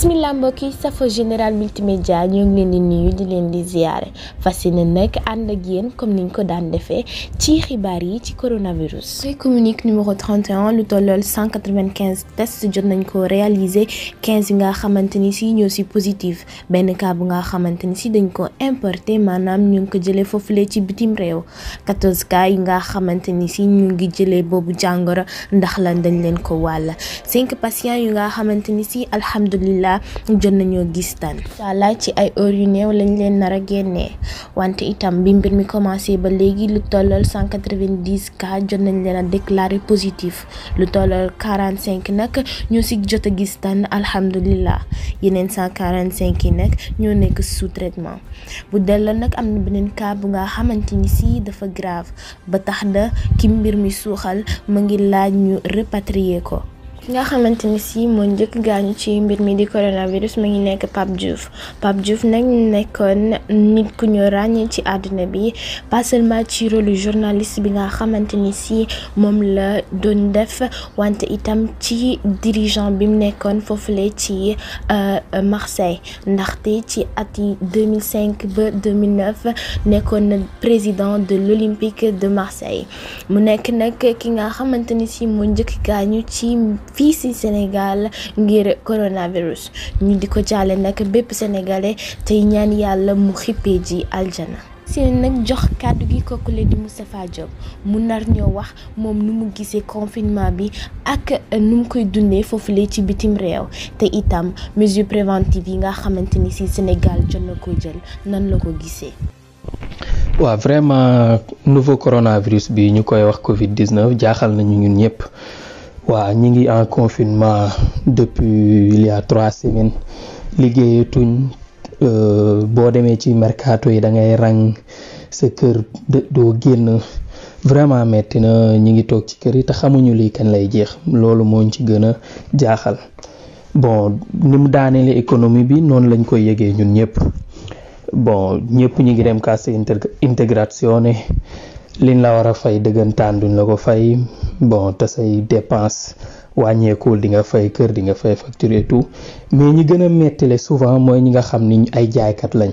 bismillah mbokk yi safo général multimédia ñoo ngi leen di nuyu di leen di ziyaare fas yéene nag ànd ak yéen comme niñ ko daan defee ci xibaar yi ci coronavirus. communiqué numéro 31 lu tollool 195 tests jot nañ ko réaliser 15 yi nga xamante ni si ñoo si positif benn cas bu nga xamante ni si dañ ko importé maanaam ñu ngi ko jëlee foofule ci bitim réew 14 cas yi nga xamante ni si ñu ngi jëlee boobu jàngoro ndax lan dañ leen ko wàll 5 patients yu nga xamante ni si alhamdulilah jot nañoo gis tan inshallah ci ay heures yu néew lañ leen nar a génnee wante itam bi mbir mi commencé ba léegi lu tollal 190 cas jot nañ leen a déclaré positif lu tollal 45 nag ñoo si jot a gis tan alhamdulilah yeneen 145 yi nag ñoo nekk sous traitement bu delloo nag am na beneen cas bu nga xamante ni si dafa grave ba tax na ki mbir mi suuxal mu ngi laaj ñu rapatrier ko. ki nga xamante ni si moo njëkk gaañu ci mbir mi di coronavirus mu ngi nekk Pape Diouf nag nekkoon nit ku ñu ràññee ci àdduna bi pas seulement ci rôle journaliste bi nga xamante ni si moom la doon def wante itam ci dirigeant bi mu nekkoon foofule ci Marseille ndaxte ci at yi 2005 ba 2009 nekkoon na président de l'Olympique de Marseille mu nekk nag ki nga xamante ni si moo njëkk gaañu ci fii ci Sénégal ngir coronavirus ñu di ko jaale nag bépp sénégalais tey ñaan yàlla mu xippee ji aljana seen nag jox kàddu gi kookule di Moustapha Diop mu nar ñoo wax moom nu mu gisee confinement bi ak nu mu koy dundee foofule ci bitim réew te itam mesures préventives yi nga xamante ni ci Sénégal jot na ko jël nan la ko gisee. waaw vraiment nouveau coronavirus bi ñu koy wax Covid-19 jaaxal nañu ñun ñëpp. waaw ñi ngi en confinement depuis il y a 3 semaines liggéeyatuñ boo demee ci mercato yi da ngay rang sa kër doo génn vraiment metti na ñi ngi toog ci kër yi te xamuñu lii kan lay jeex loolu moo ñu ci gën a jaaxal bon ni mu daaneele économie bi noonu lañ koy yëgee ñun ñëpp bon ñëpp ñi ngi dem cassa integrazione liñ la war a fay dëggantaan duñ la ko fay bon te say dépense wàññeekul di nga fay kër di nga fay facture et tout mais ñi gën a mettile souvent mooy ñi nga xam ni ay jaaykat lañ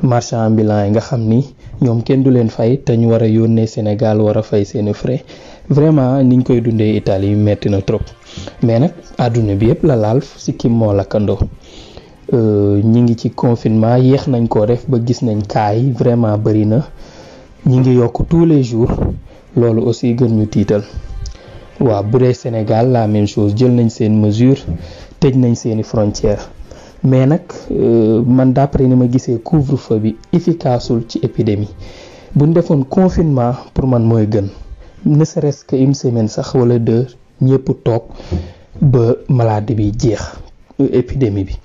marchand ambulant yi nga xam ni ñoom kenn du leen fay te ñu war a yónnee Sénégal war a fay seeni frais vraiment niñ koy dundee Italie metti na trop mais nag àdduna bi yëpp la laal si kim moo lakkandoo ñi ngi ci confinement yéex nañ koo def ba gis nañ cas yi vraiment bëri na ñi ngi yokk tous les jours loolu aussi gën ñu tiital waaw bu dee Sénégal la même chose jël nañ seen mesure tëj nañ seeni frontières mais nag man d'après ni ma gisee couvre-feu bi efficaceul ci épidémie buñ defoon confinement pour man mooy gën ne serait-ce que une semaine sax wala 2 ñëpp toog ba maladie bi jeex épidémie bi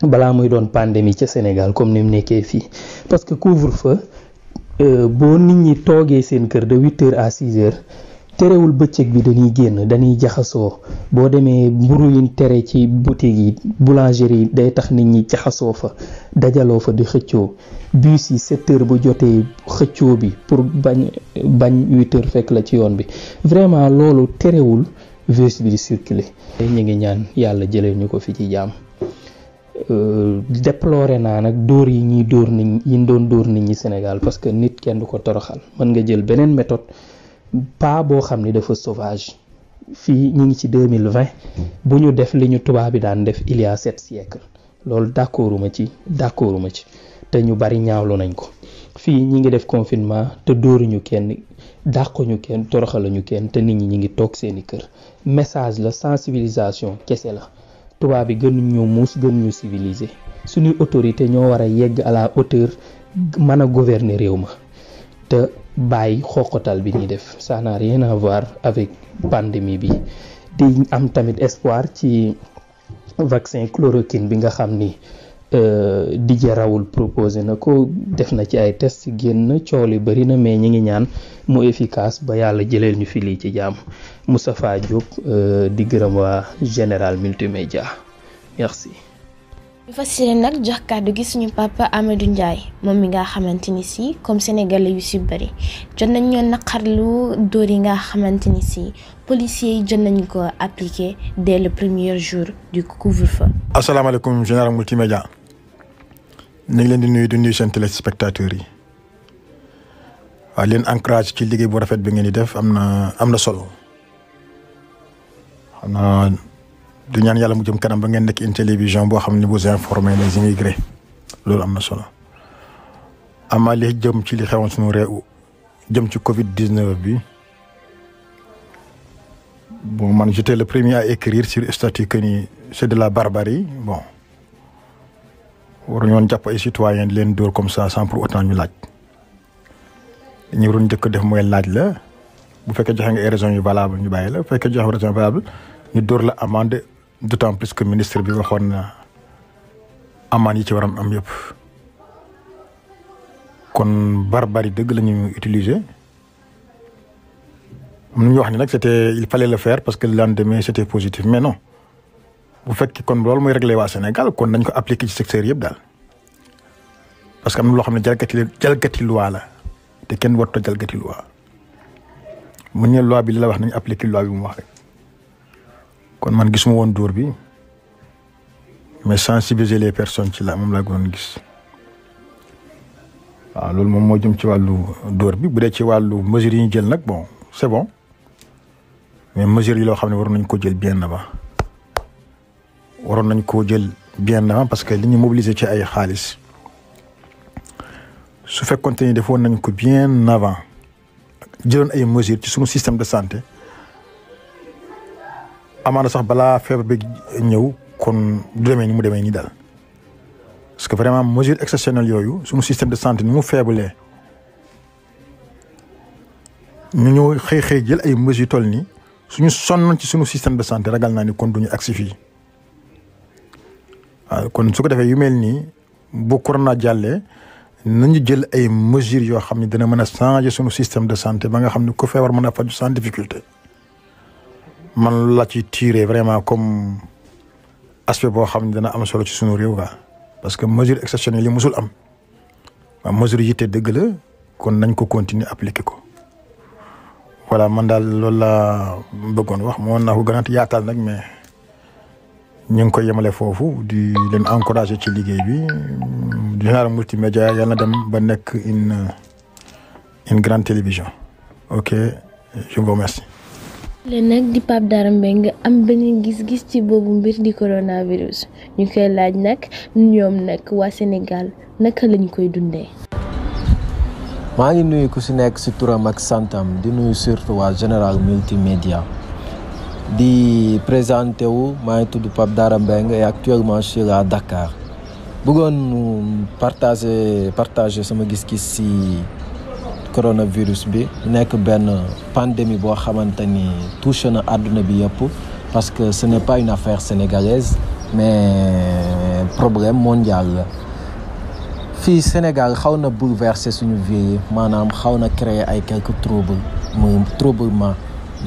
balaa muy doon pandémie ca Sénégal comme ni mu nekkee fii parce que couvre-feu boo nit ñi toogee seen kër de 8 heures à 6 heures terewul bëccëg bi dañuy génn dañuy jaxasoo boo demee mburu yi tere ci boutique yi boulangerie yi day tax nit ñi jaxasoo fa dajaloo fa di xëccoo bus yi 7 heures bu jotee xëccoo bi pour bañ 8 heures fekk la ci yoon bi vraiment loolu terewul virus bi di circuler ñu ngi ñaan yàlla jëlee ñu ko fi ci jàmm. déploré naa nag dóor yi ñuy dóor nit ñi doon dóor nit ñi Sénégal parce que nit kenn du ko toroxal mën nga jël beneen méthode pas boo xam ni dafa sauvage fii ñu ngi ci 2020 bu ñu def li ñu tubaab bi daan def il y a 7 siècles loolu d'accorduma ci te ñu bari ñaawlu nañ ko fii ñi ngi def confinement te dóoruñu kenn dàquñu kenn toroxaluñu kenn te nit ñi ngi toog seeni kër message la sensibilisation kese la tubaab bi gënuñ ñu muus gën ñu civiliser suñuy autorité ñoo war a yegg à la hauteur mën a gouverner réew ma te bàyyi xoqatal bi ñuy def ça n'a rien à voir avec pandémie bi di am tamit espoir ci vaccin chloroquine bi nga xam ni Didier Raoult proposé na ko def na ci ay test génn coow li bëri na mais ñi ngi ñaan mu efficace ba yàlla jëleel ñu fi lii ci jàmm Moustapha Diop di gërëm waa Général Multimédia merci. ñu fas yéene nag jox kàddu gi suñu papa Amadou Ndiaye moom mi nga xamante ni si comme sénégalais yu si bëri jot nañ ñoo naqarlu dóor yi nga xamante ni si policiers yi jot nañu ko appliqué dès le premier jour du couvre-feu. asalaamaaleykum Général Multimédia ñu ngi leen di nuyu seen téléspectateurs yi waaw leen encourage ci liggéey bu rafet bi ngeen di def am na solo xam naa di ñaan yàlla mu jëm kanam ba ngeen nekk une télévision boo xam ne vous informez les immigrés loolu am na solo amaa li jëm ci li xewoon suñu réew jëm ci Covid 19 bi bon man j'étais le premier à écrire sur statut que ni c'est de la barbarie bon waruñu woon jàpp ay citoyens leen dóor comme ça sans pour autant ñu laaj ñu waroon njëkk def mooy laaj la bu fekkee joxe nga ay raisons yu valable ñu bàyyi la bu fekkee joxe raison valable ñu dóor la amende d'autant plus que ministre bi waxoon na amende yi ci waroon am yëpp kon barbarie dëgg la ñu utiliser am ñu wax ni nag il fallait le faire parce que le lendemain c'était positif mais non bu fekkee kon loolu mooy réglé waa Sénégal kon nañ ko appliquer ci secteur yëpp daal parce que am na loo xam ne jalgati loi la te kenn warut a jalgati loi mu ne loi bi li la wax nañ appliquer loi bi mu wax rek kon man gisuma woon dóor bi mais sensibiliser les personnes ci la moom laa gënoon gis waaw loolu moom moo jëm ci wàllu dóor bi bu dee ci wàllu mesures yi ñu jël nag bon c'est bon mais mesures yi loo xam ne waroon nañ ko jël bien avant waroon nañ koo jël bien avant parce que li ñu mobiliser ci ay xaalis su fekkoon ni defoon nañ ko bien avant jëloon ay mesures ci sunu système de santé amaana sax balaa feebar bi ñëw kon du demee ni mu demee nii daal parce que vraiment mesures exceptionnelles yooyu sunu système de santé ni mu faible ñu ñëw xëy jël ay mesures toll nii suñu sonn ci sunu système de santé ragal naa ni kon duñu agsi fii waaw kon su ko defee yu mel nii bu corona jàllee nañu jël ay mesures yoo xam ne dina mën a changer sunu système de santé ba nga xam ne ku feebar mën a faju sans difficulté man la ci tiré vraiment comme aspect boo xam ne dana am solo ci sunu réew ga parce que mesure exceptionnelle yi musul am waaw mesure yi te dëgg la kon nañ ko continuer appliquer ko voilà man daal loolu laa bëggoon wax moo naa ko gën a yaatal nag mais ñu ngi koy yemale foofu di leen encourager ci liggéey bi Général Multimédia yàlla na dem ba nekk une grande télévision ok je vous remercie. leen nag di Pape Dara Mbengue am benn gis-gis ci boobu mbir di coronavirus ñu koy laaj nag ñoom nag waa Sénégal naka lañ koy dundee. maa ngi nuyu ku si nekk si turam ak santam di nuyu surtout waa Général Multimédia di présenté wu maa ngi tudd Pape Dara Mbengue et actuellement je suis à Dakar bëggoon partager sama gis-gis si coronavirus bi nekk benn pandémie boo xamante ni touché na àdduna bi yëpp parce que ce n'est pas une affaire sénégalaise mais problème mondial la fii Sénégal xaw na bouleverser suñu vie yi maanaam xaw na créer ay quelques troublements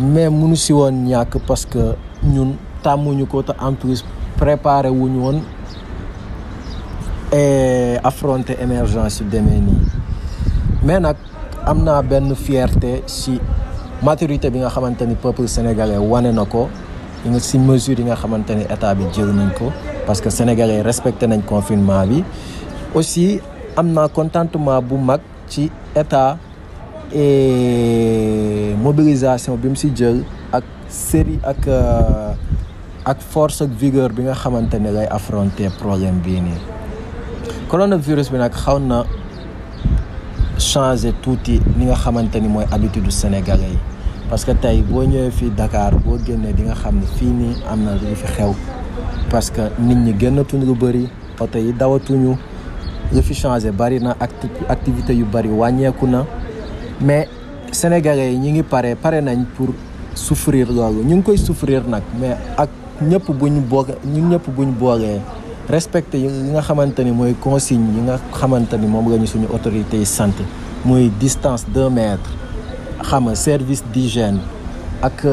mais mënu si woon ñàkk parce que ñun tàmmuñu ko te en plus préparé wuñu woon et affronter émergence yu demee nii mais nag am naa benn fierté si maturité bi nga xamante ni peuple sénégalais wane na ko si mesure yi nga xamante ni état bi jël nañ ko parce que sénégalais respecté nañ confinement bi aussi am naa contentement bu mag ci état et mobilisation bi mu si jël ak série ak force ak vigueur bi nga xamante ni lay affronter problème bii nii coronavirus bi nag xaw na changer tuuti ni nga xamante ni mooy habitude sénégalais yi parce que tey boo ñëwee fii Dakar boo génnee di nga xam ne fii nii am na lu fi xew parce que nit ñi génnatuñ lu bëri oto yi dawatuñu lu fi changé bari na activité yu bari wàññeeku na mais sénégalais yi ñi ngi pare nañ pour souffrir loolu ñu ngi koy souffrir nag mais ak ñëpp buñ boolee respecté yi nga xamante ni mooy consigne yi nga xamante ni moom la ñu suñu autorités yi sant muy distance 2 mètres xam nga service d'hygiène ak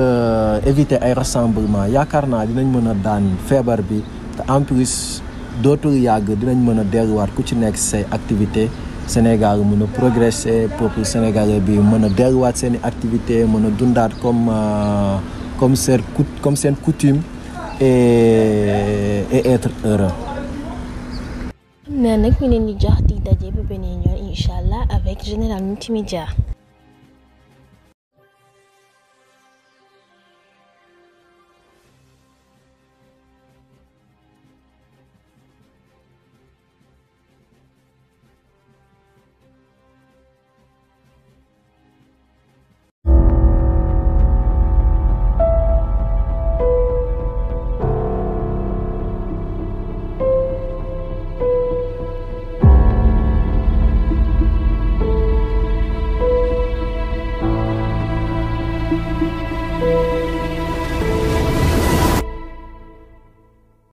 éviter ay rassemblement yaakaar naa dinañ mën a daan feebar bi te en plus dootul yàgg dinañ mën a delluwaat ku ci nekk say activité Sénégal mën a progresser peuple sénégalais bi mën a delluwaat seeni activité mën a dundaat comme seen coutume et être heureux. na nag ñu leen di jox di daje ba beneen yoon incha allah avec Général Multimédia.